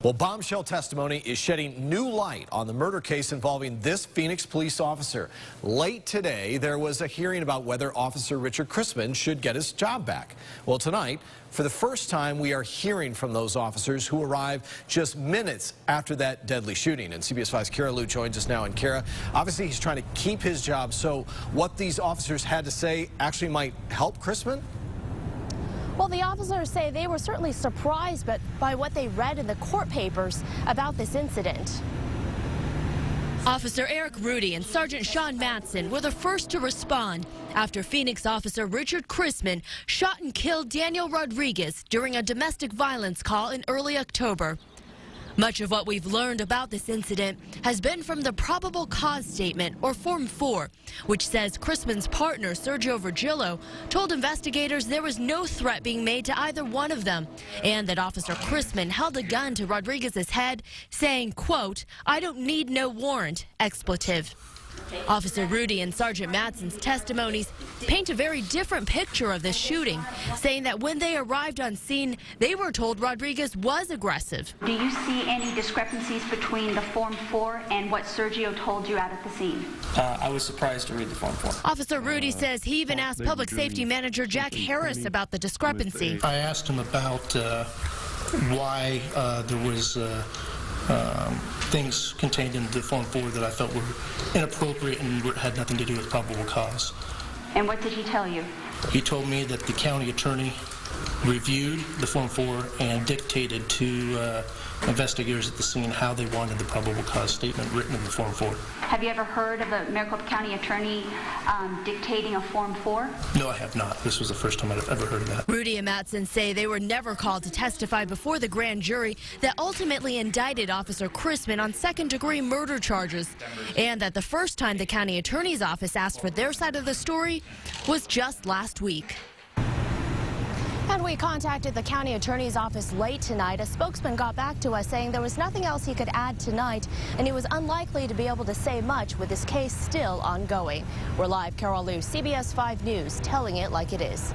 Well, bombshell testimony is shedding new light on the murder case involving this Phoenix police officer. Late today, there was a hearing about whether Officer Richard Chrisman should get his job back. Well, tonight, for the first time, we are hearing from those officers who arrived just minutes after that deadly shooting. And CBS 5's Kara Lou joins us now. And Kara, obviously he's trying to keep his job, so what these officers had to say actually might help Chrisman? Well, the officers say they were certainly surprised by what they read in the court papers about this incident. Officer Eric Rudy and Sergeant Sean Matson were the first to respond after Phoenix officer Richard Chrisman shot and killed Daniel Rodriguez during a domestic violence call in early October. Much of what we've learned about this incident has been from the probable cause statement, or Form 4, which says Chrisman's partner, Sergio Virgilio, told investigators there was no threat being made to either one of them, and that Officer Chrisman held a gun to Rodriguez's head, saying, quote, "I don't need no warrant," expletive. Officer Rudy and Sergeant Matson's testimonies paint a very different picture of this shooting, saying that when they arrived on scene, they were told Rodriguez was aggressive. Do you see any discrepancies between the Form 4 and what Sergio told you out at the scene? I was surprised to read the Form 4. Officer Rudy says he even asked Public Safety Manager Jack Harris about the discrepancy. I asked him about why there was things contained in the Form 4 that I felt were inappropriate and had nothing to do with probable cause. And what did he tell you? He told me that the county attorney reviewed the Form 4 and dictated to investigators at the scene how they wanted the probable cause statement written in the Form 4. Have you ever heard of a Maricopa County attorney dictating a Form 4? No, I have not. This was the first time I've ever heard of that. Rudy and Matson say they were never called to testify before the grand jury that ultimately indicted Officer Chrisman on second-degree murder charges, and that the first time the county attorney's office asked for their side of the story was just last week. And we contacted the county attorney's office late tonight. A spokesman got back to us saying there was nothing else he could add tonight, and he was unlikely to be able to say much with this case still ongoing. We're live, Kara Lou, CBS 5 News, telling it like it is.